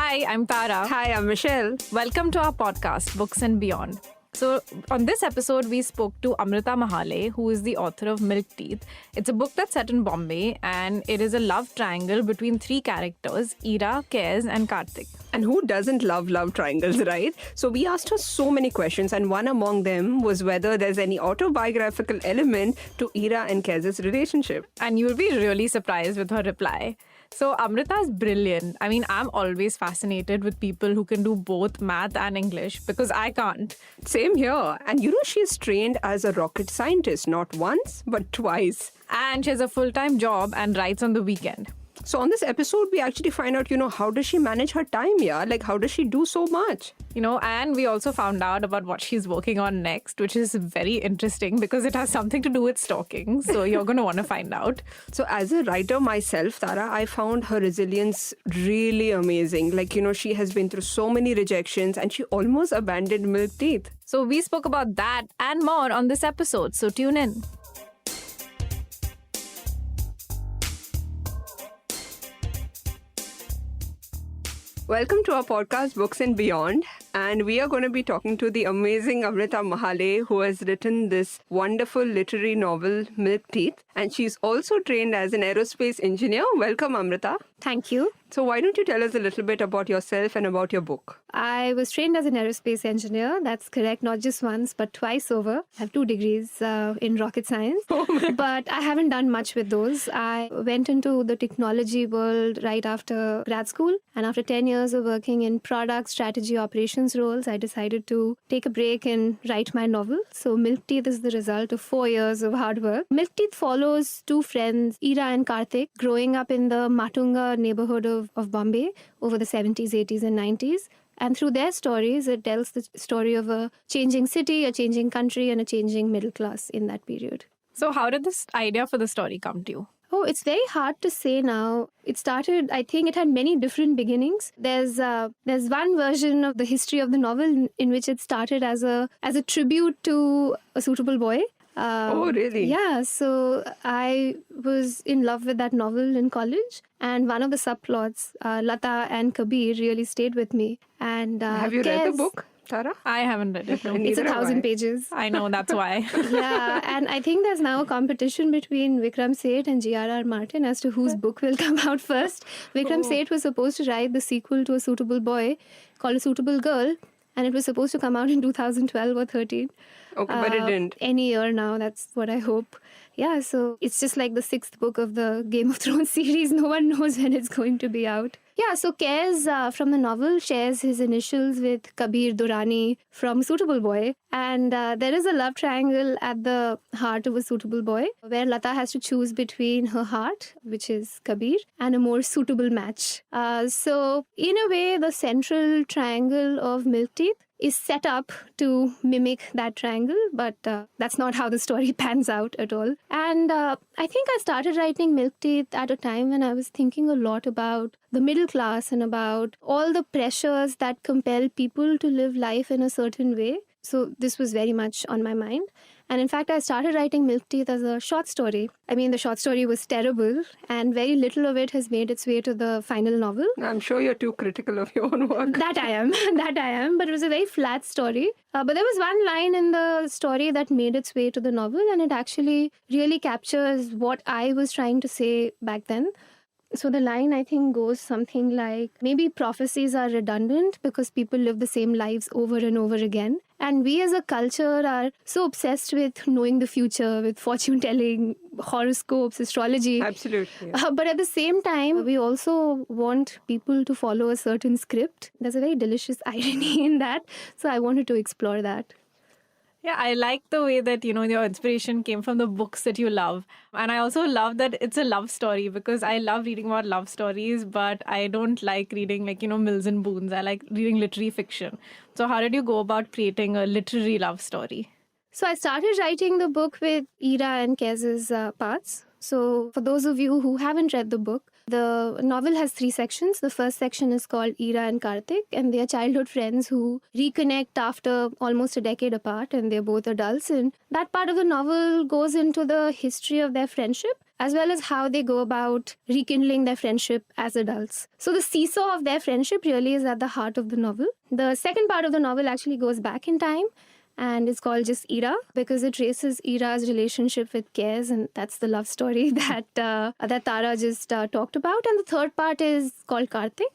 Hi, I'm Tara. Hi, I'm Michelle. Welcome to our podcast, Books and Beyond. So, on this episode, we spoke to Amrita Mahale, who is the author of Milk Teeth. It's a book that's set in Bombay, and it is a love triangle between three characters, Ira, Kez, and Karthik. And who doesn't love love triangles, right? So we asked her so many questions, and one among them was whether there's any autobiographical element to Ira and Kez's relationship. And you'll be really surprised with her reply. So, Amrita is brilliant. I mean, I'm always fascinated with people who can do both math and English because I can't. Same here. And she's trained as a rocket scientist, not once, but twice. And she has a full-time job and writes on the weekend. So on this episode, we actually find out, how does she manage her time, yeah? Like, how does she do so much? And we also found out about what she's working on next, which is very interesting because it has something to do with stalking. So you're going to want to find out. So as a writer myself, Tara, I found her resilience really amazing. Like, she has been through so many rejections and she almost abandoned Milk Teeth. So we spoke about that and more on this episode. So tune in. Welcome to our podcast, Books and Beyond. And we are going to be talking to the amazing Amrita Mahale, who has written this wonderful literary novel, Milk Teeth. And she's also trained as an aerospace engineer. Welcome, Amrita. Thank you. So why don't you tell us a little bit about yourself and about your book? I was trained as an aerospace engineer. That's correct. Not just once, but twice over. I have 2 degrees in rocket science. But I haven't done much with those. I went into the technology world right after grad school. And after 10 years of working in product, strategy, operations roles, I decided to take a break and write my novel. So Milk Teeth is the result of 4 years of hard work. Milk Teeth follows 2 friends, Ira and Karthik, growing up in the Matunga neighborhood of Bombay over the 70s, 80s and 90s. And through their stories, it tells the story of a changing city, a changing country, and a changing middle class in that period. So how did this idea for the story come to you? Oh, it's very hard to say now. It started, I think it had many different beginnings. There's one version of the history of the novel in which it started as a tribute to A Suitable Boy. Oh, really? Yeah, so I was in love with that novel in college. And one of the subplots, Lata and Kabir, really stayed with me. And have you read the book, Tara? I haven't read it. No. It's 1,000 pages. I know, that's why. Yeah, and I think there's now a competition between Vikram Seth and G.R.R. Martin as to whose book will come out first. Vikram Seth was supposed to write the sequel to A Suitable Boy called A Suitable Girl, and it was supposed to come out in 2012 or 13. Okay, but it didn't. Any year now, that's what I hope. Yeah, so it's just like the 6th book of the Game of Thrones series. No one knows when it's going to be out. Yeah, so Kez from the novel shares his initials with Kabir Durrani from Suitable Boy. And there is a love triangle at the heart of A Suitable Boy, where Lata has to choose between her heart, which is Kabir, and a more suitable match. So in a way, the central triangle of Milk Teeth is set up to mimic that triangle, but that's not how the story pans out at all. And I think I started writing Milk Teeth at a time when I was thinking a lot about the middle class and about all the pressures that compel people to live life in a certain way. So this was very much on my mind. And in fact, I started writing Milk Teeth as a short story. I mean, the short story was terrible, and very little of it has made its way to the final novel. I'm sure you're too critical of your own work. That I am. But it was a very flat story. But there was one line in the story that made its way to the novel, and it actually really captures what I was trying to say back then. So the line, I think, goes something like, maybe prophecies are redundant because people live the same lives over and over again. And we as a culture are so obsessed with knowing the future, with fortune telling, horoscopes, astrology. Absolutely. But at the same time, we also want people to follow a certain script. There's a very delicious irony in that. So I wanted to explore that. Yeah, I like the way that, your inspiration came from the books that you love. And I also love that it's a love story because I love reading about love stories, but I don't like reading Mills and Boons. I like reading literary fiction. So how did you go about creating a literary love story? So I started writing the book with Ira and Kez's parts. So for those of you who haven't read the book, the novel has 3 sections. The first section is called Ira and Karthik, and they are childhood friends who reconnect after almost a decade apart, and they're both adults. And that part of the novel goes into the history of their friendship. as well as how they go about rekindling their friendship as adults. So the seesaw of their friendship really is at the heart of the novel. The second part of the novel actually goes back in time, and it's called just Ira, because it traces Ira's relationship with Kez, and that's the love story that Tara just talked about. And the third part is called Karthik,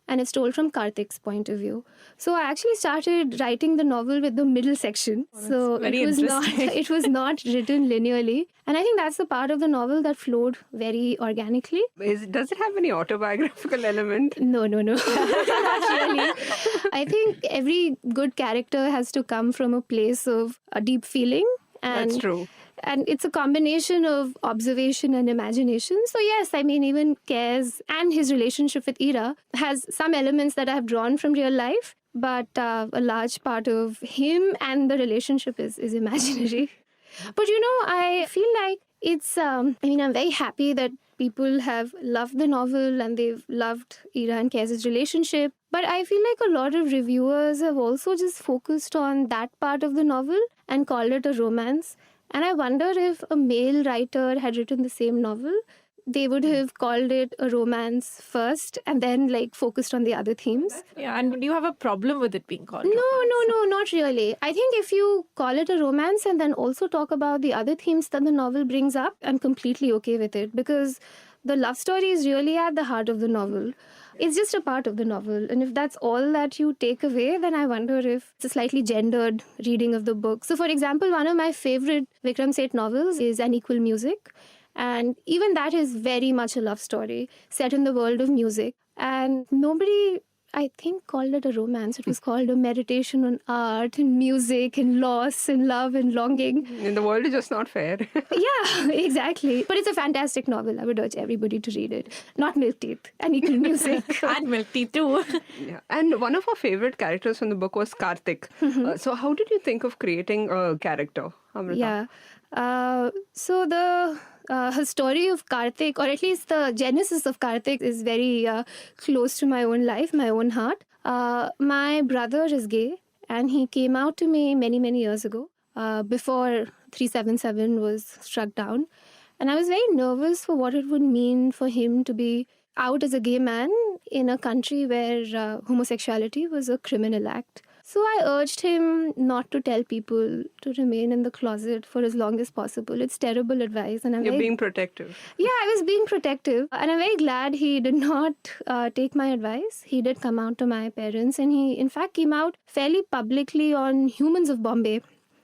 and it's told from Karthik's point of view. So I actually started writing the novel with the middle section. So very it was not written linearly. And I think that's the part of the novel that flowed very organically. Does it have any autobiographical element? No. Not really. I think every good character has to come from a place of a deep feeling. And That's true. And it's a combination of observation and imagination. So yes, I mean, even Kez and his relationship with Ira has some elements that I have drawn from real life, but a large part of him and the relationship is imaginary. But I feel like it's, I'm very happy that people have loved the novel and they've loved Ira and Kez's relationship. But I feel like a lot of reviewers have also just focused on that part of the novel and called it a romance. And I wonder if a male writer had written the same novel, they would have called it a romance first and then focused on the other themes. Yeah, and do you have a problem with it being called No, romance? not really. I think if you call it a romance and then also talk about the other themes that the novel brings up, I'm completely okay with it, because the love story is really at the heart of the novel. It's just a part of the novel. And if that's all that you take away, then I wonder if it's a slightly gendered reading of the book. So, for example, one of my favorite Vikram Seth novels is An Equal Music. And even that is very much a love story set in the world of music. And nobody, I think, called it a romance. It was called a meditation on art and music and loss and love and longing. And the world is just not fair. Yeah, exactly. But it's a fantastic novel. I would urge everybody to read it. Not Milk Teeth, An Equal Music. And milk tea too. Yeah. And one of our favorite characters from the book was Karthik. So how did you think of creating a character, Amrita? Yeah. So her story of Karthik, or at least the genesis of Karthik, is very close to my own life, my own heart. My brother is gay, and he came out to me many, many years ago, before 377 was struck down. And I was very nervous for what it would mean for him to be out as a gay man in a country where homosexuality was a criminal act. So I urged him not to tell people to remain in the closet for as long as possible. It's terrible advice. And You're being protective. Yeah, I was being protective. And I'm very glad he did not take my advice. He did come out to my parents. And he, in fact, came out fairly publicly on Humans of Bombay.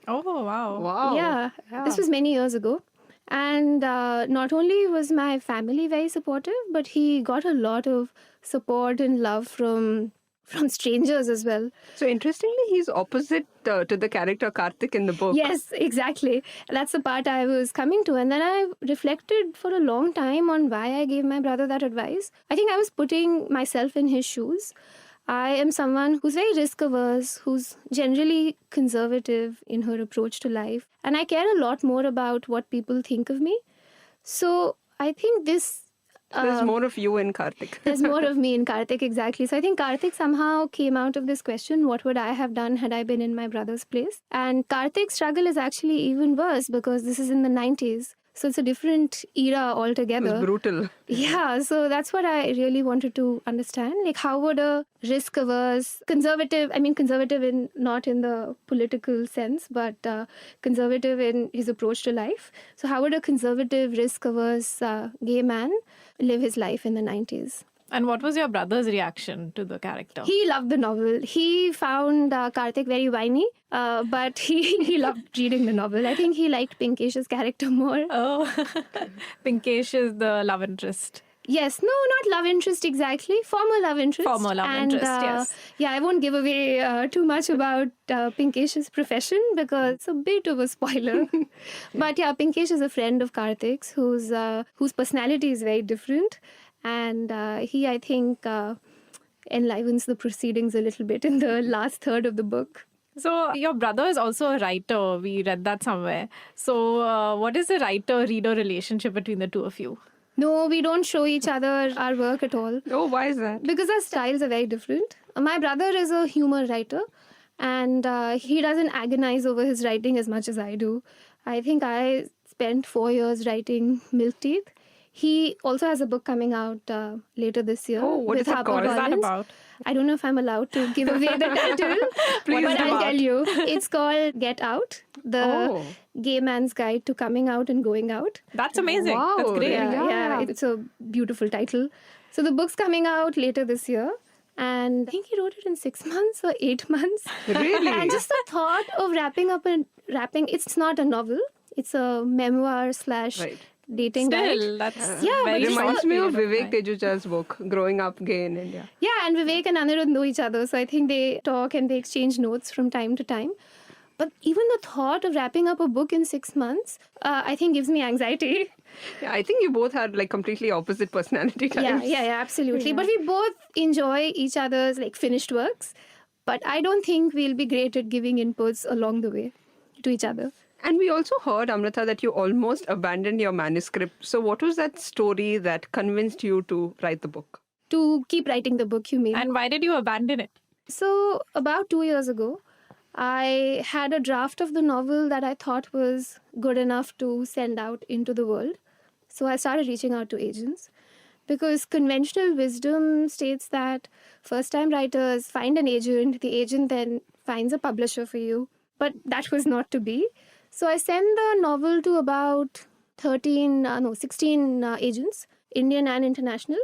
Oh, wow. Wow. Yeah, this was many years ago. And not only was my family very supportive, but he got a lot of support and love from strangers as well. So interestingly, he's opposite to the character Karthik in the book. Yes, exactly. That's the part I was coming to. And then I reflected for a long time on why I gave my brother that advice. I think I was putting myself in his shoes. I am someone who's very risk averse, who's generally conservative in her approach to life. And I care a lot more about what people think of me. So I think There's more of you in Karthik. There's more of me in Karthik, exactly. So I think Karthik somehow came out of this question, what would I have done had I been in my brother's place? And Karthik's struggle is actually even worse because this is in the 90s. So it's a different era altogether. It was brutal. Yeah, so that's what I really wanted to understand. Like, how would a risk-averse, conservative in not in the political sense, but conservative in his approach to life. So how would a conservative, risk-averse gay man live his life in the 90s? And what was your brother's reaction to the character? He loved the novel. He found Karthik very whiny, but he loved reading the novel. I think he liked Pinkesh's character more. Oh, Pinkesh is the love interest. Yes, no, not love interest exactly. Former love interest. Former love interest, yes. Yeah, I won't give away too much about Pinkesh's profession because it's a bit of a spoiler. But yeah, Pinkesh is a friend of Karthik's whose personality is very different. And he, I think, enlivens the proceedings a little bit in the last third of the book. So your brother is also a writer. We read that somewhere. So what is the writer-reader relationship between the two of you? No, we don't show each other our work at all. Oh, why is that? Because our styles are very different. My brother is a humor writer and he doesn't agonize over his writing as much as I do. I think I spent 4 years writing Milk Teeth. He also has a book coming out later this year. Oh, what is with it called? What is that HarperCollins. about? I don't know if I'm allowed to give away the title, Please but do. I'll tell you. It's called Get Out, the Oh. gay man's guide to coming out and going out. That's amazing. Wow, That's great. Yeah, it's a beautiful title. So the book's coming out later this year. And I think he wrote it in 6 months or 8 months. Really? And just the thought of wrapping, it's not a novel. It's a memoir / Right. dating guide. Still, that's Yeah, very but It it's reminds short me of period Vivek time. Tejuja's book, Growing Up Gay in India. Yeah, and Vivek and Anirudh know each other. So I think they talk and they exchange notes from time to time. But even the thought of wrapping up a book in 6 months, I think gives me anxiety. Yeah, I think you both had like completely opposite personality types. Yeah, absolutely. But we both enjoy each other's like finished works. But I don't think we'll be great at giving inputs along the way to each other. And we also heard, Amrita, that you almost abandoned your manuscript. So what was that story that convinced you to write the book? To keep writing the book, you mean? And why did you abandon it? So, about 2 years ago, I had a draft of the novel that I thought was good enough to send out into the world. So, I started reaching out to agents because conventional wisdom states that first time writers find an agent, the agent then finds a publisher for you. But that was not to be. So, I sent the novel to about 16 agents, Indian and international.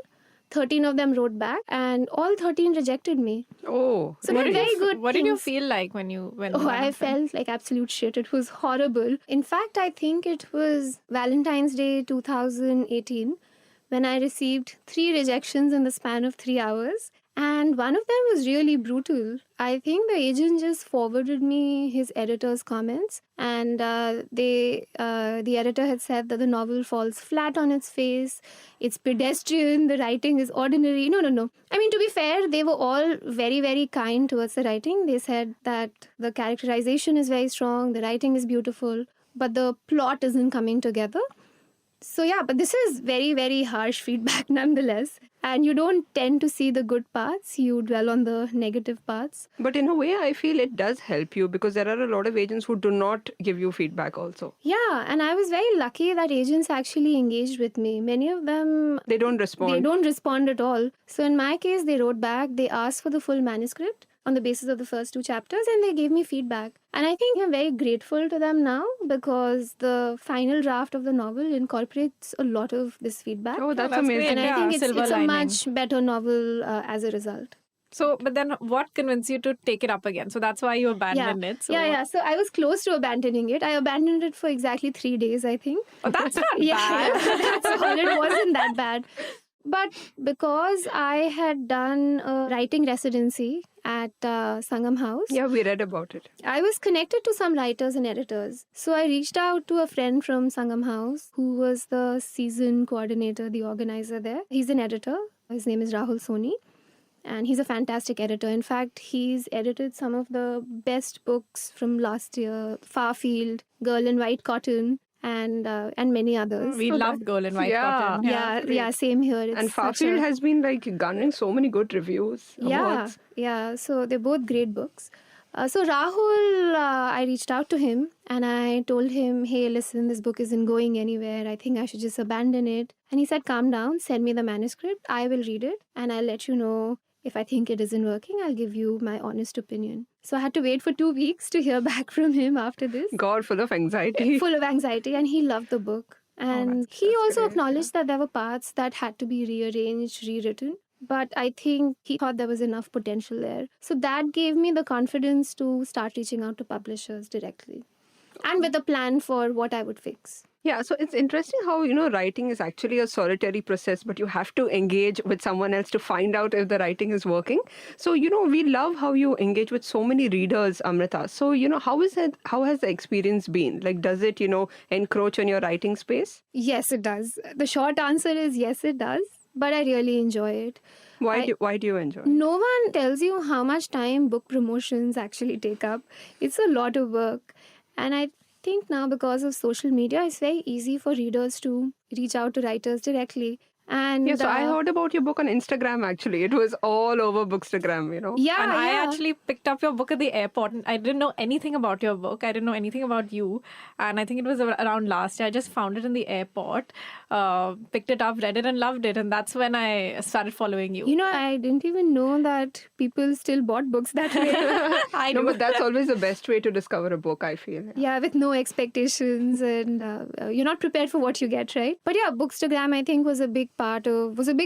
13 of them wrote back, and all 13 rejected me. Oh, So What they're did you very f- good. What did you things. feel like when you went? Oh, I felt like absolute shit. It was horrible. In fact, I think it was Valentine's Day 2018 when I received 3 rejections in the span of 3 hours. And one of them was really brutal. I think the agent just forwarded me his editor's comments, and the editor had said that the novel falls flat on its face, it's pedestrian, the writing is ordinary. No. I mean, to be fair, they were all very, very kind towards the writing. They said that the characterization is very strong, the writing is beautiful, but the plot isn't coming together. So yeah, but this is very, very harsh feedback nonetheless. And you don't tend to see the good parts, you dwell on the negative parts. but in a way, I feel it does help you because there are a lot of agents who do not give you feedback also. Yeah, and I was very lucky that agents actually engaged with me. Many of them, They don't respond. they don't respond at all. So in my case, they wrote back, they asked for the full manuscript on the basis of the first 2 chapters, and they gave me feedback. And I think I'm very grateful to them now because the final draft of the novel incorporates a lot of this feedback. Oh, that's that's amazing. great. And I Yeah, think it's silver a lining. much better novel as a result. So, but then what convinced you to take it up again? So that's why you abandoned it. So Yeah. So I was close to abandoning it. I abandoned it for exactly 3 days, I think. Oh, that's not Yeah, bad. that's all. It wasn't that bad. But because I had done a writing residency at Sangam House, Yeah, we read about it. I was connected to some writers and editors. So I reached out to a friend from Sangam House who was the season coordinator, the organizer there. He's an editor. His name is Rahul Soni. And he's a fantastic editor. In fact, he's edited some of the best books from last year, Farfield, Girl in White Cotton, and many others. We love Girl in White Yeah. Cotton. Yeah, same here. It's And such Farfield a- has been like garnering so many good reviews. Awards. Yeah. So they're both great books. So Rahul, I reached out to him and I told him, hey, listen, this book isn't going anywhere. I think I should just abandon it. And he said, calm down, send me the manuscript. I will read it and I'll let you know if I think it isn't working. I'll give you my honest opinion. So I had to wait for 2 weeks to hear back from him after this. God, full of anxiety. Full of anxiety, and he loved the book. And that's he also great, acknowledged that there were parts that had to be rearranged, rewritten. But I think he thought there was enough potential there. So that gave me the confidence to start reaching out to publishers directly and with a plan for what I would fix. Yeah, so it's interesting how, writing is actually a solitary process, but you have to engage with someone else to find out if the writing is working. So, we love how you engage with so many readers, Amrita. So, how has the experience been? Like, does it, encroach on your writing space? Yes, it does. The short answer is yes, it does. But I really enjoy it. Why do you enjoy it? No one tells you how much time book promotions actually take up. It's a lot of work. And I think now because of social media, it's very easy for readers to reach out to writers directly. And Yeah, so I heard about your book on Instagram actually. It was all over Bookstagram, you know. Yeah, And I yeah. actually picked up your book at the airport. And I didn't know anything about your book. I didn't know anything about you. And I think it was around last year. I just found it in the airport, picked it up, read it, and loved it. And that's when I started following you. You know, I didn't even know that people still bought books that way. I No, do. but that's always the best way to discover a book, I feel. Yeah, with no expectations, and you're not prepared for what you get, right? But yeah, Bookstagram, I think, was a big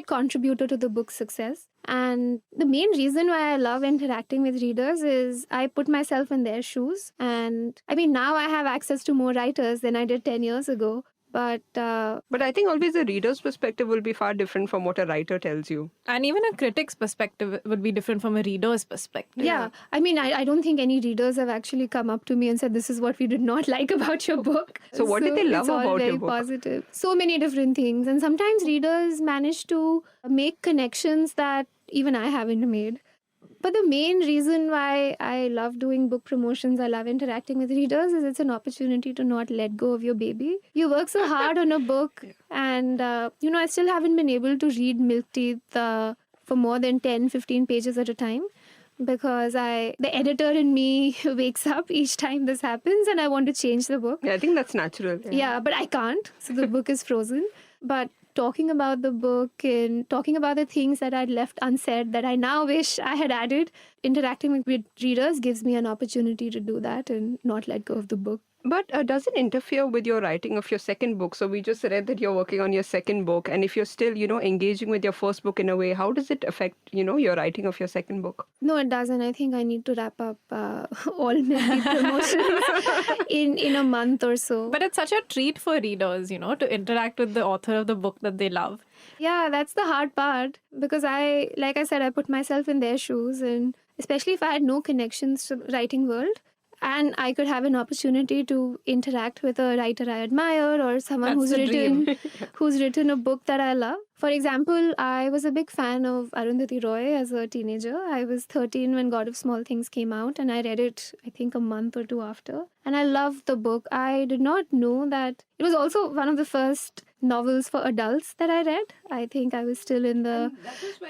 contributor to the book's success. And the main reason why I love interacting with readers is I put myself in their shoes. And I mean, now I have access to more writers than I did 10 years ago. But But I think always the reader's perspective will be far different from what a writer tells you. And even a critic's perspective would be different from a reader's perspective. yeah, I mean, I don't think any readers have actually come up to me and said, this is what we did not like about your book. So what did they love it's all about your very book? positive. So many different things. And sometimes readers manage to make connections that even I haven't made. But the main reason why I love doing book promotions, I love interacting with readers, is it's an opportunity to not let go of your baby. You work so hard on a book, and I still haven't been able to read Milk Teeth for more than 10, 15 pages at a time, because the editor in me wakes up each time this happens and I want to change the book. Yeah, I think that's natural. Yeah, but I can't. So the book is frozen. But talking about the book and talking about the things that I'd left unsaid that I now wish I had added, interacting with readers gives me an opportunity to do that and not let go of the book. But does it interfere with your writing of your second book? So we just read that you're working on your second book. And if you're still, engaging with your first book in a way, how does it affect, your writing of your second book? No, it doesn't. I think I need to wrap up all my promotions in a month or so. But it's such a treat for readers, to interact with the author of the book that they love. Yeah, that's the hard part, because like I said, I put myself in their shoes, and especially if I had no connections to the writing world, and I could have an opportunity to interact with a writer I admire or someone That's the dream. who's written a book that I love. For example, I was a big fan of Arundhati Roy as a teenager. I was 13 when God of Small Things came out, and I read it, I think, a month or two after. And I loved the book. I did not know that it was also one of the first novels for adults that I read. I think I was still in the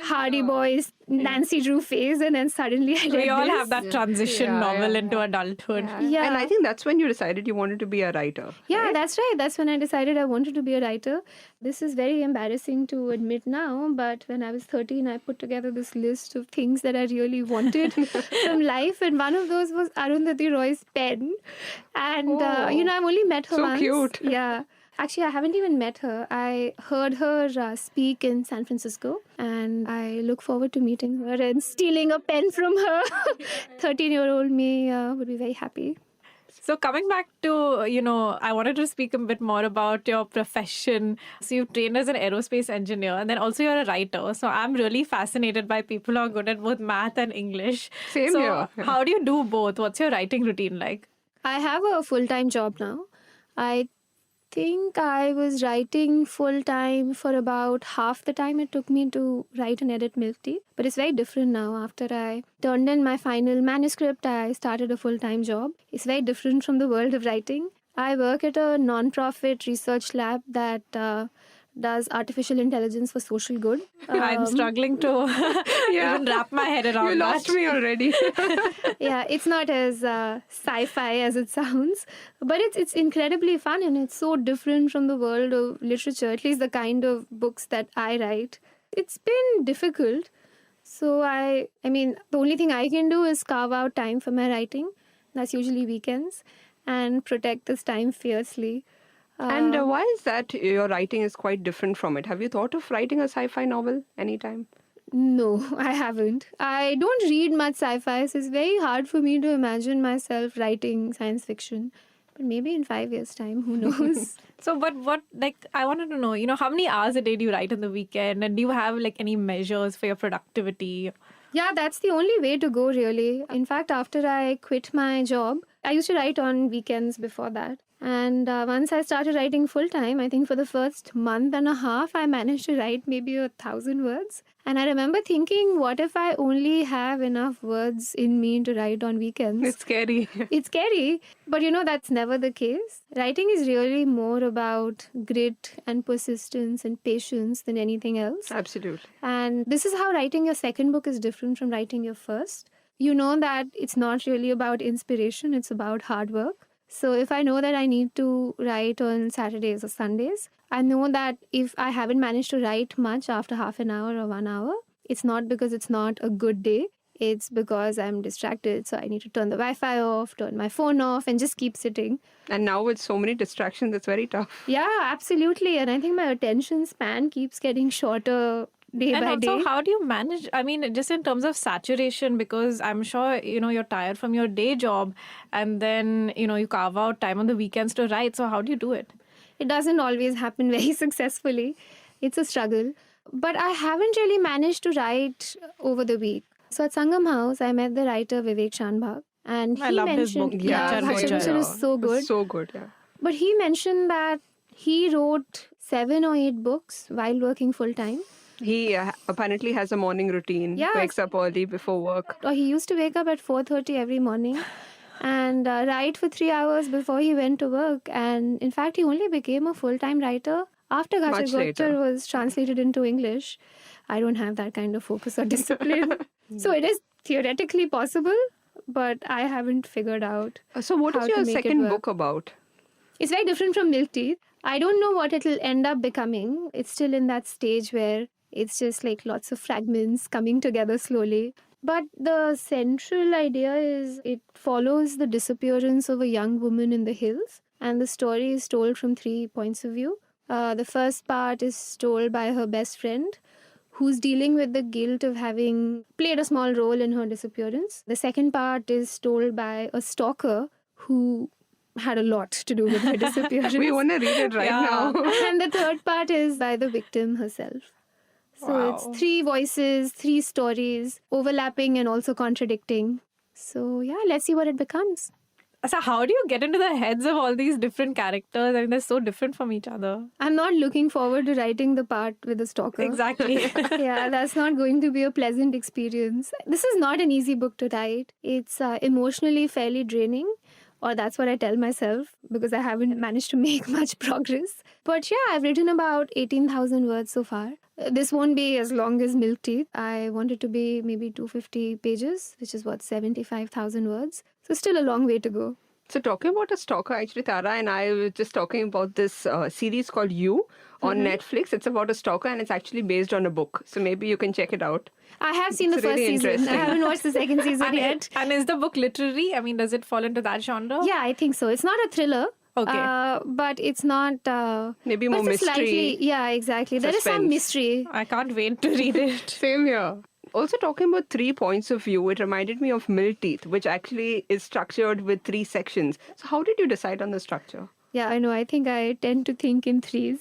Hardy Boys, Nancy Drew phase, and then suddenly I read We all this. have that transition Yeah, novel yeah, into adulthood. Yeah. And I think that's when you decided you wanted to be a writer. Yeah, that's right. That's when I decided I wanted to be a writer. This is very embarrassing to admit now, but when I was 13, I put together this list of things that I really wanted from life, and one of those was Arundhati Roy's pen. And, I've only met her So once. cute. Yeah. Actually, I haven't even met her. I heard her speak in San Francisco, and I look forward to meeting her and stealing a pen from her. 13-year-old me would be very happy. So coming back to, I wanted to speak a bit more about your profession. So you've trained as an aerospace engineer, and then also you're a writer. So I'm really fascinated by people who are good at both math and English. Same so here. Yeah. How do you do both? What's your writing routine like? I have a full-time job now. I think I was writing full-time for about half the time it took me to write and edit Milk Teeth. But it's very different now. After I turned in my final manuscript, I started a full-time job. It's very different from the world of writing. I work at a non-profit research lab that does artificial intelligence for social good. I'm struggling to even wrap my head around You lost that. me already. Yeah, it's not as sci-fi as it sounds, but it's incredibly fun, and it's so different from the world of literature, at least the kind of books that I write. It's been difficult. So I mean, the only thing I can do is carve out time for my writing. That's usually weekends, and protect this time fiercely. And why is that your writing is quite different from it? Have you thought of writing a sci-fi novel anytime? No, I haven't. I don't read much sci-fi, so it's very hard for me to imagine myself writing science fiction. But maybe in 5 years' time, who knows? So, but I wanted to know, how many hours a day do you write on the weekend? And do you have any measures for your productivity? Yeah, that's the only way to go, really. In fact, after I quit my job, I used to write on weekends before that. And once I started writing full time, I think for the first month and a half, I managed to write maybe 1,000 words. And I remember thinking, what if I only have enough words in me to write on weekends? It's scary. It's scary, but that's never the case. Writing is really more about grit and persistence and patience than anything else. Absolutely. And this is how writing your second book is different from writing your first. You know that it's not really about inspiration, it's about hard work. So if I know that I need to write on Saturdays or Sundays, I know that if I haven't managed to write much after half an hour or 1 hour, it's not because it's not a good day. It's because I'm distracted. So I need to turn the Wi-Fi off, turn my phone off, and just keep sitting. And now with so many distractions, it's very tough. Yeah, absolutely. And I think my attention span keeps getting shorter day And by also, day. how do you manage? I mean, just in terms of saturation, because I'm sure, you're tired from your day job and then, you carve out time on the weekends to write. So how do you do it? It doesn't always happen very successfully. It's a struggle. But I haven't really managed to write over the week. So at Sangam House, I met the writer Vivek Shanbhag. And I he loved his mentioned, book, yeah, Bhachar Bhachar Bhachar. Bhachar is so good. So good, yeah. But he mentioned that he wrote 7 or 8 books while working full time. He apparently has a morning routine. Yeah. Wakes up early before work. Or he used to wake up at 4:30 every morning and write for 3 hours before he went to work. And in fact, he only became a full-time writer after Much Bhachar later. Bhachar was translated into English. I don't have that kind of focus or discipline. So it is theoretically possible, but I haven't figured out. So what How is to your make it second work. book about? It's very different from Milk Teeth. I don't know what it'll end up becoming. It's still in that stage where it's just like lots of fragments coming together slowly. But the central idea is it follows the disappearance of a young woman in the hills, and the story is told from 3 points of view. The first part is told by her best friend, who's dealing with the guilt of having played a small role in her disappearance. The second part is told by a stalker who had a lot to do with her disappearance. We want to read it right Yeah. now. And the third part is by the victim herself. So Wow. it's 3 voices, 3 stories, overlapping and also contradicting. So yeah, let's see what it becomes. So how do you get into the heads of all these different characters? I mean, they're so different from each other. I'm not looking forward to writing the part with the stalker. Exactly. Yeah, that's not going to be a pleasant experience. This is not an easy book to write. It's emotionally fairly draining, or that's what I tell myself, because I haven't managed to make much progress. But yeah, I've written about 18,000 words so far. This won't be as long as Milk Teeth. I want it to be maybe 250 pages, which is 75,000 words. So still a long way to go. So talking about a stalker, actually Tara and I were just talking about this series called You on Netflix. It's about a stalker and it's actually based on a book. So maybe you can check it out. I have seen It's the first really season. I interesting. haven't watched the second season and, yet. and is the book literary? I mean, does it fall into that genre? Yeah, I think so. It's not a thriller. Okay. But it's not... Maybe but more it's a mystery. Slightly, yeah, exactly. There is some suspense. mystery. I can't wait to read it. Same here. Also talking about 3 points of view, it reminded me of Milk Teeth, which actually is structured with 3 sections. So how did you decide on the structure? Yeah, I know. I think I tend to think in threes.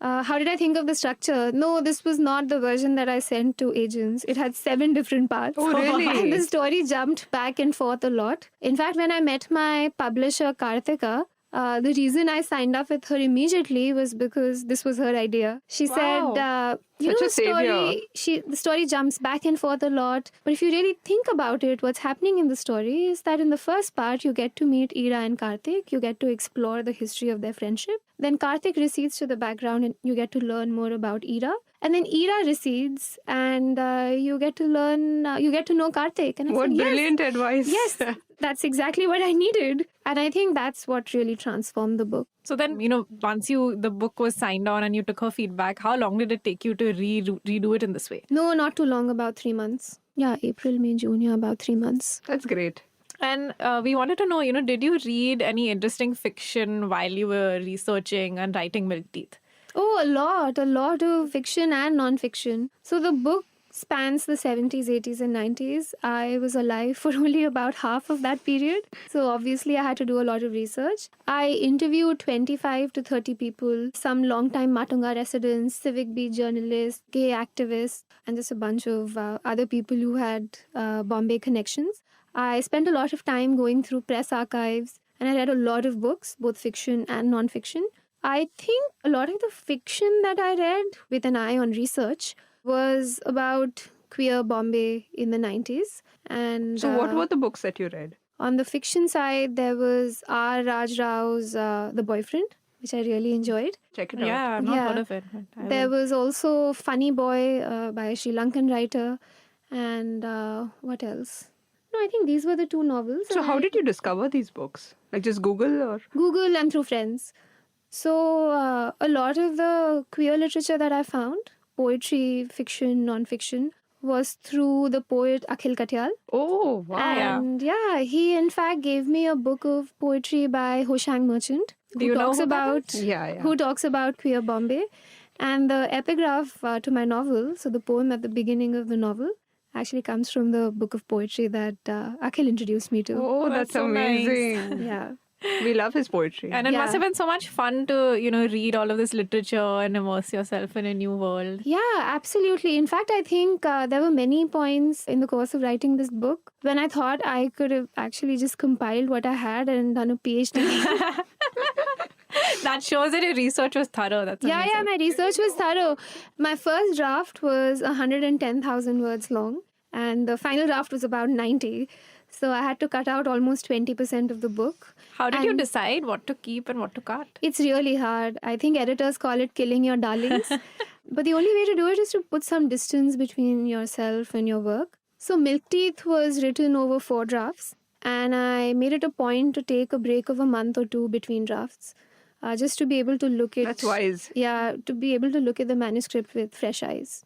How did I think of the structure? No, this was not the version that I sent to agents. It had 7 different parts. Oh, really? And the story jumped back and forth a lot. In fact, when I met my publisher, Karthika, the reason I signed up with her immediately was because this was her idea. She Wow. said, you Such know, a savior. the story jumps back and forth a lot. But if you really think about it, what's happening in the story is that in the first part, you get to meet Ira and Karthik. You get to explore the history of their friendship. Then Karthik recedes to the background and you get to learn more about Ira. And then Ira recedes and you get to know Karthik. And I What said, yes, brilliant advice. yes, that's exactly what I needed. And I think that's what really transformed the book. So then, once the book was signed on and you took her feedback, how long did it take you to redo it in this way? No, not too long, about 3 months. Yeah, April, May, June, yeah, about 3 months. That's great. And we wanted to know, did you read any interesting fiction while you were researching and writing Milk Teeth? Oh, a lot of fiction and non-fiction. So the book spans the 70s, 80s and 90s. I was alive for only about half of that period. So obviously I had to do a lot of research. I interviewed 25 to 30 people, some long-time Matunga residents, civic beat journalists, gay activists, and just a bunch of other people who had Bombay connections. I spent a lot of time going through press archives and I read a lot of books, both fiction and non-fiction. I think a lot of the fiction that I read with an eye on research was about queer Bombay in the 90s. And So, what were the books that you read? on the fiction side, there was R. Raj Rao's The Boyfriend, which I really enjoyed. Check it out. Yeah, I've not Yeah. heard of it. But I There will. was also Funny Boy by a Sri Lankan writer. And what else? No, I think these were the two novels. So, and how I- did you discover these books? Like just Google or? Google and through friends. So a lot of the queer literature that I found, poetry, fiction, non-fiction, was through the poet Akhil Katyal. Oh, wow. And yeah, he in fact gave me a book of poetry by Hoshang Merchant, Do you know talks who that about Yeah. who talks about queer Bombay. And the epigraph to my novel, so the poem at the beginning of the novel, actually comes from the book of poetry that Akhil introduced me to. Oh, That's that's so nice. amazing. Yeah. We love his poetry. And it Yeah. must have been so much fun to, read all of this literature and immerse yourself in a new world. Yeah, absolutely. In fact, I think there were many points in the course of writing this book when I thought I could have actually just compiled what I had and done a PhD. That shows that your research was thorough. That's Yeah, amazing. my research was thorough. My first draft was 110,000 words long, and the final draft was about 90. So I had to cut out almost 20% of the book. How did you And- decide what to keep and what to cut? It's really hard. I think editors call it killing your darlings. But the only way to do it is to put some distance between yourself and your work. So Milk Teeth was written over 4 drafts, and I made it a point to take a break of a month or two between drafts, just to be able to look at. That's wise. Yeah, to be able to look at the manuscript with fresh eyes.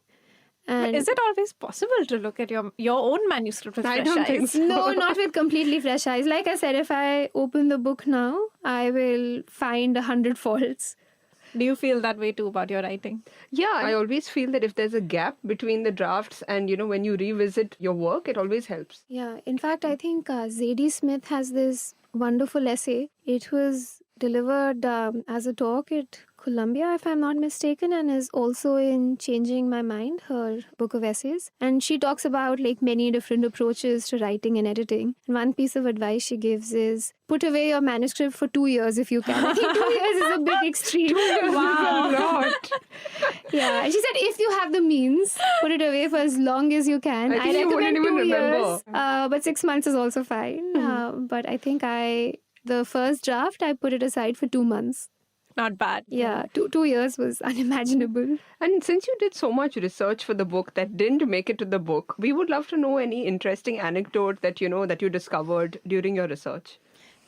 And Is it always possible to look at your own manuscript with I fresh don't think eyes? so. no, not with completely fresh eyes. Like I said, if I open the book now, I will find 100 faults. Do you feel that way too about your writing? Yeah, I always feel that if there's a gap between the drafts and, when you revisit your work, it always helps. Yeah, in fact, I think Zadie Smith has this wonderful essay. It was delivered as a talk at Columbia, if I'm not mistaken, and is also in Changing My Mind, her book of essays. And she talks about many different approaches to writing and editing. And one piece of advice she gives is put away your manuscript for 2 years if you can. I think 2 years is a bit extreme. Wow. Not. Yeah, and she said if you have the means, put it away for as long as you can. I think you wouldn't recommend even 2 remember. years, but 6 months is also fine. But I think the first draft, I put it aside for 2 months. Not bad. Yeah, 2 years was unimaginable. And since you did so much research for the book that didn't make it to the book, we would love to know any interesting anecdote that that you discovered during your research.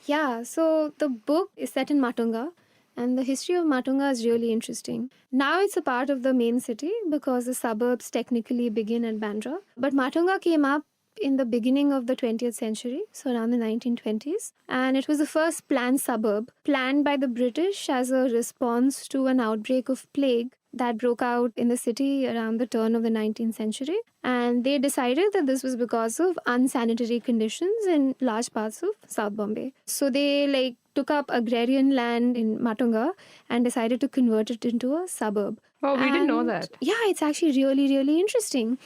Yeah, so the book is set in Matunga, and the history of Matunga is really interesting. Now it's a part of the main city because the suburbs technically begin at Bandra. But Matunga came up in the beginning of the 20th century, so around the 1920s. And it was the first planned suburb, planned by the British as a response to an outbreak of plague that broke out in the city around the turn of the 19th century. And they decided that this was because of unsanitary conditions in large parts of South Bombay. So they took up agrarian land in Matunga and decided to convert it into a suburb. Oh, we didn't know And, that. Yeah, it's actually really, really interesting.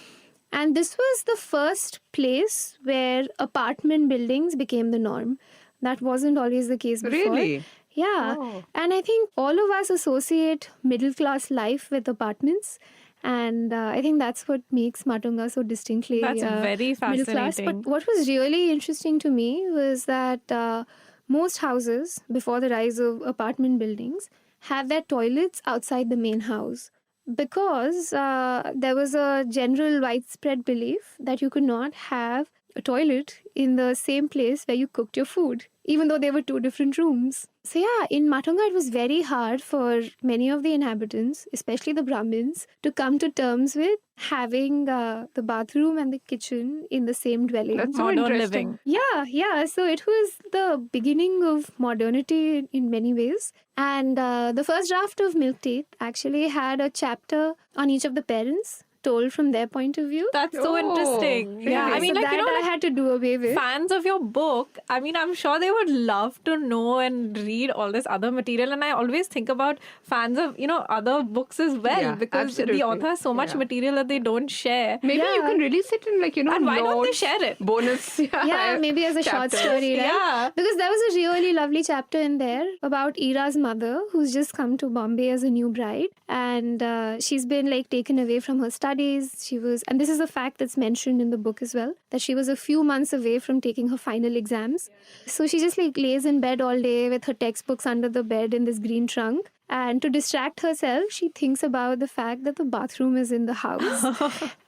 And this was the first place where apartment buildings became the norm. That wasn't always the case before. Really? Yeah. Oh. And I think all of us associate middle class life with apartments. And I think that's what makes Matunga so distinctly That's very middle class. fascinating. But what was really interesting to me was that most houses, before the rise of apartment buildings, had their toilets outside the main house. Because there was a general widespread belief that you could not have a toilet in the same place where you cooked your food, even though they were 2 different rooms. So yeah, in Matunga, it was very hard for many of the inhabitants, especially the Brahmins, to come to terms with having the bathroom and the kitchen in the same dwelling. That's so Modern interesting. living. Yeah. So it was the beginning of modernity in many ways. And the first draft of Milk Teeth actually had a chapter on each of the parents, told from their point of view. That's so Oh, interesting. Yeah, I really? mean, So like, that you know, I like, had to do away with. fans of your book, I mean, I'm sure they would love to know and read all this other material. And I always think about fans of, you know, other books as well, Yeah, because absolutely. the author has so much Yeah. material that they don't share. Maybe you Yeah. can release it in, like, you know, And why don't they notes, share it? bonus. Yeah, maybe as a short chapters. story, right? Yeah. Because there was a really lovely chapter in there about Ira's mother, who's just come to Bombay as a new bride, and she's been like taken away from her studies. She was, and this is a fact that's mentioned in the book as well, that she was a few months away from taking her final exams. So she just like lays in bed all day with her textbooks under the bed in this green trunk. And to distract herself, she thinks about the fact that the bathroom is in the house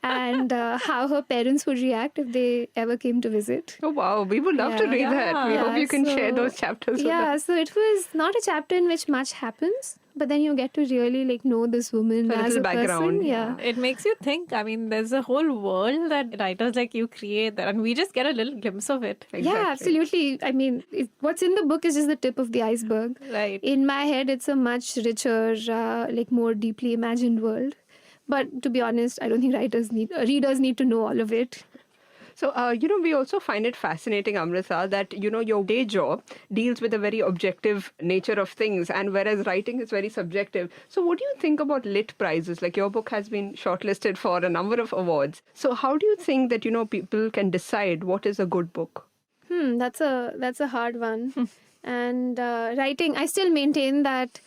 and how her parents would react if they ever came to visit. Oh, wow. We would love to Yeah. read that. We Yeah, hope you can share so- those chapters with Yeah, us. so it was not a chapter in which much happens, but then you get to really like know this woman A as little a background, person. Yeah. It makes you think. I mean, there's a whole world that writers like you create, that, and we just get a little glimpse of it. Yeah, Exactly. absolutely. I mean, what's in the book is just the tip of the iceberg. Right. In my head, it's a much richer, like more deeply imagined world. But to be honest, I don't think readers need to know all of it. So, you know, we also find it fascinating, Amrita, that, you know, your day job deals with a very objective nature of things, and whereas writing is very subjective. So, what do you think about lit prizes? Like, your book has been shortlisted for a number of awards. So, how do you think that, you know, people can decide what is a good book? That's a hard one. And writing, I still maintain that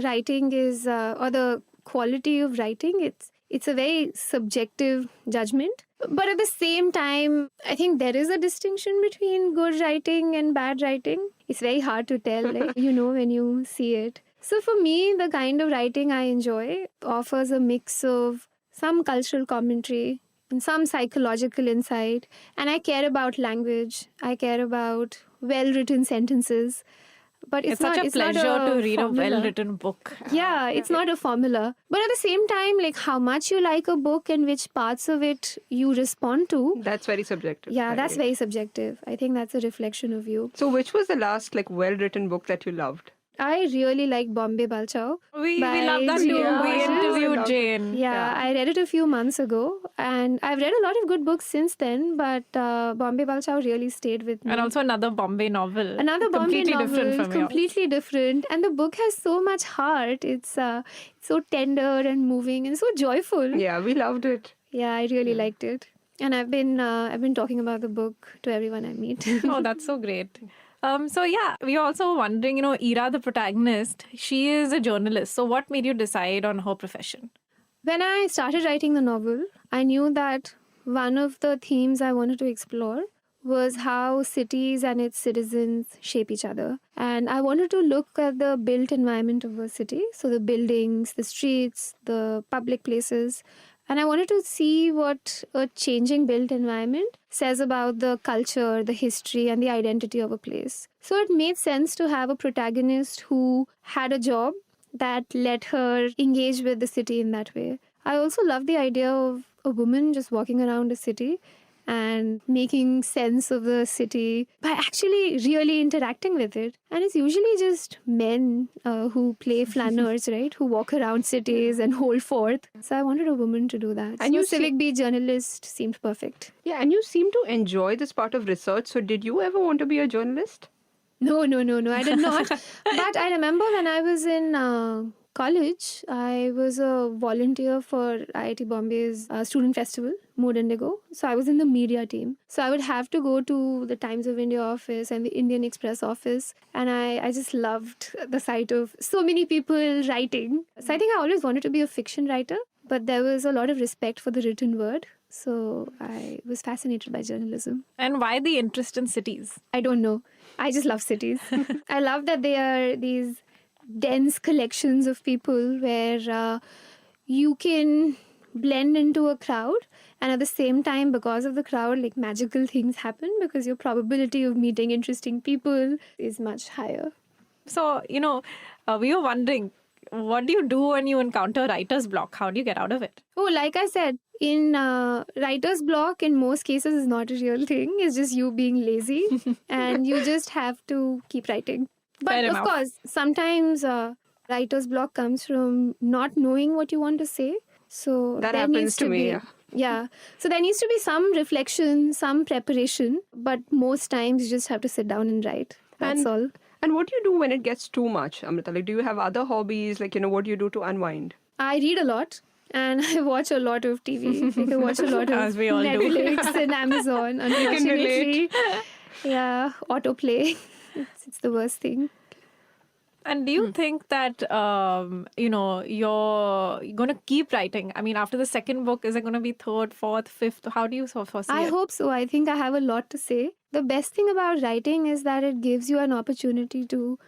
writing is, or the quality of writing, it's a very subjective judgment. But at the same time, I think there is a distinction between good writing and bad writing. It's very hard to tell, like, you know, when you see it. So for me, the kind of writing I enjoy offers a mix of some cultural commentary and some psychological insight. And I care about language. I care about well-written sentences. But It's such a not pleasure a to read formula. a well-written book. Yeah, it's not a formula. But at the same time, like how much you like a book and which parts of it you respond to, That's very subjective. yeah, I that's agree. very subjective. I think that's a reflection of you. So, which was the last, like, well-written book that you loved? I really like Bombay Balchao. We by love that Jane too. Yeah, We Austen. interviewed Love- Jane. Yeah, I read it a few months ago, and I've read a lot of good books since then. But Bombay Balchao really stayed with me. And also another Bombay novel. Another Bombay completely novel, different from yours. completely different, and the book has so much heart. It's so tender and moving and so joyful. Yeah, we loved it. Yeah, I really liked it, and I've been talking about the book to everyone I meet. Oh, that's so great. So yeah, we are also wondering, you know, Ira, the protagonist, she is a journalist. So what made you decide on her profession? When I started writing the novel, I knew that one of the themes I wanted to explore was how cities and its citizens shape each other. And I wanted to look at the built environment of a city, so the buildings, the streets, the public places. And I wanted to see what a changing built environment says about the culture, the history, and the identity of a place. So it made sense to have a protagonist who had a job that let her engage with the city in that way. I also love the idea of a woman just walking around a city and making sense of the city by actually really interacting with it. And it's usually just men who play flanners, right? Who walk around cities and hold forth. So I wanted a woman to do that. And And you you see- civic beat journalist seemed perfect. Yeah, and you seem to enjoy this part of research. So, did you ever want to be a journalist? No, I did not. But I remember when I was in college, I was a volunteer for IIT Bombay's student festival, Mood Indigo. So I was in the media team. So I would have to go to the Times of India office and the Indian Express office. And I just loved the sight of so many people writing. So I think I always wanted to be a fiction writer, but there was a lot of respect for the written word. So I was fascinated by journalism. And why the interest in cities? I don't know. I just love cities. I love that they are these dense collections of people where you can blend into a crowd, and at the same time, because of the crowd, like magical things happen because your probability of meeting interesting people is much higher. So, you know, we were wondering, what do you do when you encounter writer's block? How do you get out of it? Oh, like I said, in writer's block, in most cases, is not a real thing. It's just you being lazy, and you just have to keep writing. But Fair of enough. course, sometimes writer's block comes from not knowing what you want to say, So That there happens needs to me, be, yeah. yeah. So there needs to be some reflection, some preparation, but most times you just have to sit down and write. That's And all. and what do you do when it gets too much, Amrita? Like, do you have other hobbies? Like, what do you do to unwind? I read a lot and I watch a lot of TV. Like I watch a lot of As we all do. Netflix and Amazon, unfortunately. relate. Yeah, autoplay. It's the worst thing. And do you think that, you're going to keep writing? I mean, after the second book, is it going to be third, fourth, fifth? How do you foresee I it? hope so. I think I have a lot to say. The best thing about writing is that it gives you an opportunity to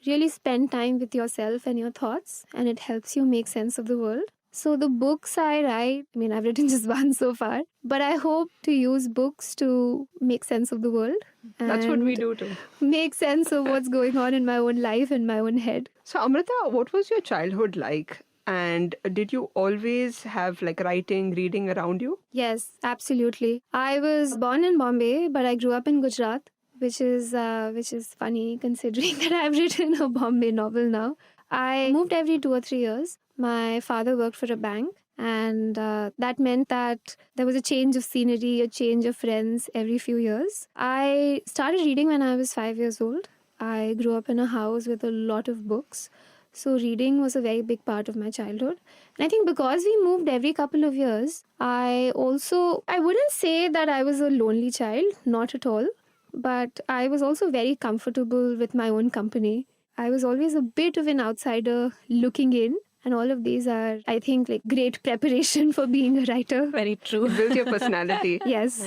really spend time with yourself and your thoughts, and it helps you make sense of the world. So, the books I write, I mean, I've written just one so far, but I hope to use books to make sense of the world. That's what we and do too. Make sense of what's going on in my own life and my own head. So, Amrita, what was your childhood like? And did you always have like writing, reading around you? Yes, absolutely. I was born in Bombay, but I grew up in Gujarat, which is funny considering that I've written a Bombay novel now. I moved every 2 or 3 years. My father worked for a bank, and that meant that there was a change of scenery, a change of friends every few years. I started reading when I was 5 years old. I grew up in a house with a lot of books. So reading was a very big part of my childhood. And I think because we moved every couple of years, I wouldn't say that I was a lonely child, not at all. But I was also very comfortable with my own company. I was always a bit of an outsider looking in. And all of these are, I think, like great preparation for being a writer. Very true. Build your personality. Yes.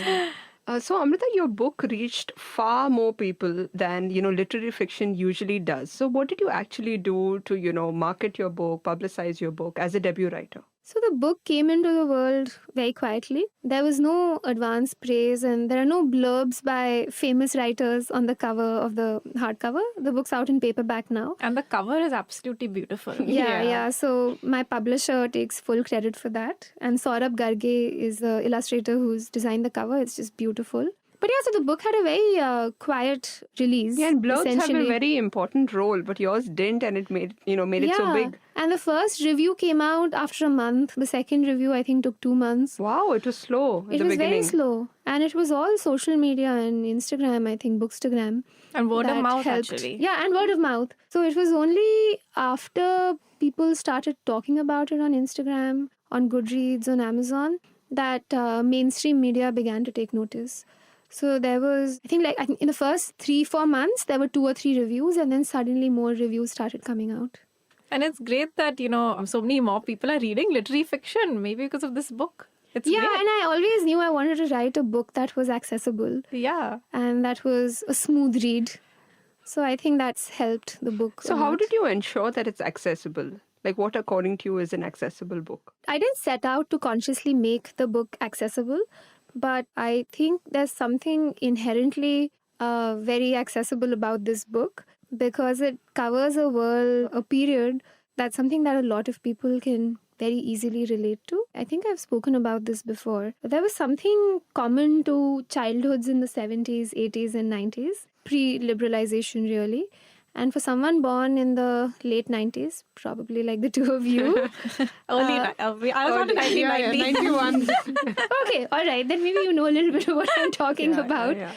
So, Amrita, your book reached far more people than, literary fiction usually does. So, what did you actually do to, market your book, publicize your book as a debut writer? So the book came into the world very quietly. There was no advance praise and there are no blurbs by famous writers on the cover of the hardcover. The book's out in paperback now. And the cover is absolutely beautiful. Yeah. So my publisher takes full credit for that. And Saurabh Garge is the illustrator who's designed the cover. It's just beautiful. But yeah, so the book had a very quiet release. Yeah, and blurbs have a essentially. very important role, but yours didn't, and it made it so big. And the first review came out after a month. The second review, I think, took 2 months. Wow, it was slow at It the was beginning. very slow. And it was all social media and Instagram, I think, Bookstagram. And word of that mouth, helped. actually. Yeah, and word of mouth. So it was only after people started talking about it on Instagram, on Goodreads, on Amazon, that mainstream media began to take notice. So there was, I think in the first 3-4 months, there were 2 or 3 reviews, and then suddenly more reviews started coming out. And it's great that, so many more people are reading literary fiction, maybe because of this book. It's Yeah, great. and I always knew I wanted to write a book that was accessible Yeah. and that was a smooth read. So I think that's helped the book. So, a how lot. did you ensure that it's accessible? Like, what according to you is an accessible book? I didn't set out to consciously make the book accessible, but I think there's something inherently very accessible about this book because it covers a world, a period that's something that a lot of people can very easily relate to. I think I've spoken about this before. There was something common to childhoods in the 70s, 80s, and 90s, pre-liberalization really. And for someone born in the late 90s, probably like the two of you. I was on 1990. 91. Okay, all right. Then maybe you know a little bit of what I'm talking about. Yeah.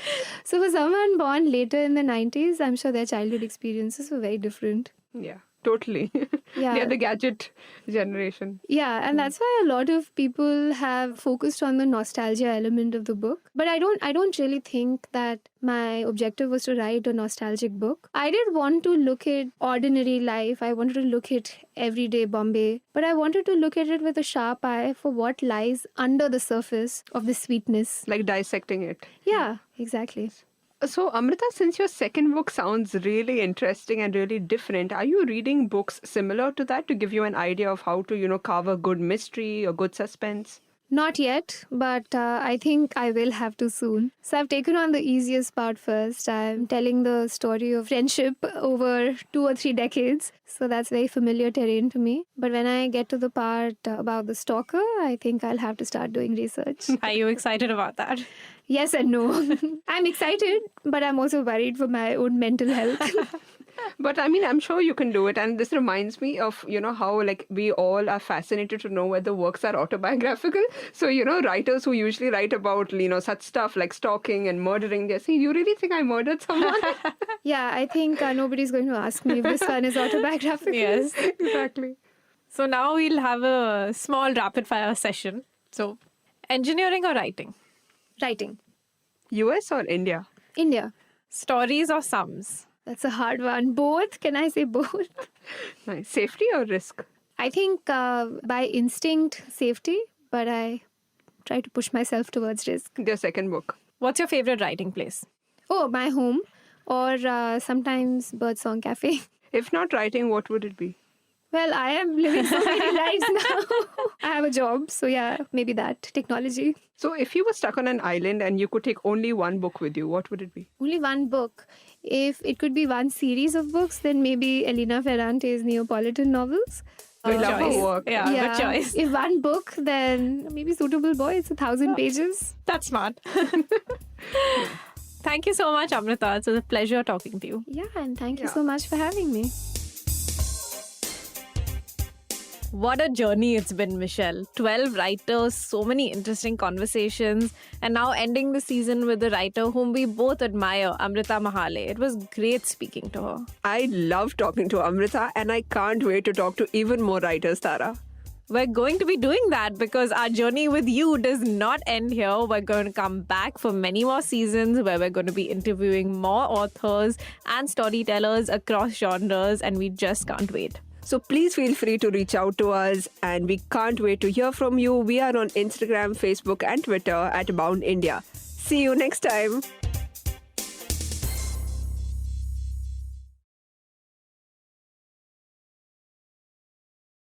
So for someone born later in the 90s, I'm sure their childhood experiences were very different. Yeah, totally. Yeah. They're the gadget generation. Yeah, and that's why a lot of people have focused on the nostalgia element of the book. But I don't really think that my objective was to write a nostalgic book. I did want to look at ordinary life. I wanted to look at everyday Bombay. But I wanted to look at it with a sharp eye for what lies under the surface of the sweetness. Like dissecting it. Yeah, exactly. So, Amrita, since your second book sounds really interesting and really different, are you reading books similar to that to give you an idea of how to, carve a good mystery or good suspense? Not yet, but I think I will have to soon. So I've taken on the easiest part first. I'm telling the story of friendship over 2 or 3 decades. So that's very familiar terrain to me. But when I get to the part about the stalker, I think I'll have to start doing research. Are you excited about that? Yes and no. I'm excited, but I'm also worried for my own mental health. But I mean, I'm sure you can do it. And this reminds me of, how like we all are fascinated to know whether works are autobiographical. So, writers who usually write about, such stuff like stalking and murdering, they're saying, you really think I murdered someone? Yeah, I think nobody's going to ask me if this one is autobiographical. Yes. Exactly. So now we'll have a small rapid fire session. So, engineering or writing? Writing. US or India? India. Stories or sums? That's a hard one. Both? Can I say both? Nice. Safety or risk? I think by instinct, safety, but I try to push myself towards risk. Their second book. What's your favorite writing place? Oh, my home, or sometimes Birdsong Cafe. If not writing, what would it be? Well, I am living so many lives now. I have a job, so yeah, maybe that. Technology. So if you were stuck on an island and you could take only one book with you, what would it be? Only one book. If it could be one series of books, then maybe Elena Ferrante's Neapolitan novels. We love her work. Yeah, good choice. If one book, then maybe Suitable Boy. It's 1,000 pages. That's smart. Thank you so much, Amrita. It's a pleasure talking to you. Yeah, and thank you so much for having me. What a journey it's been, Michelle. 12 writers, so many interesting conversations, and now ending the season with a writer whom we both admire, Amrita Mahale. It was great speaking to her. I love talking to Amrita and I can't wait to talk to even more writers, Tara. We're going to be doing that because our journey with you does not end here. We're going to come back for many more seasons where we're going to be interviewing more authors and storytellers across genres, and we just can't wait. So please feel free to reach out to us and we can't wait to hear from you. We are on Instagram, Facebook and Twitter at Bound India. See you next time.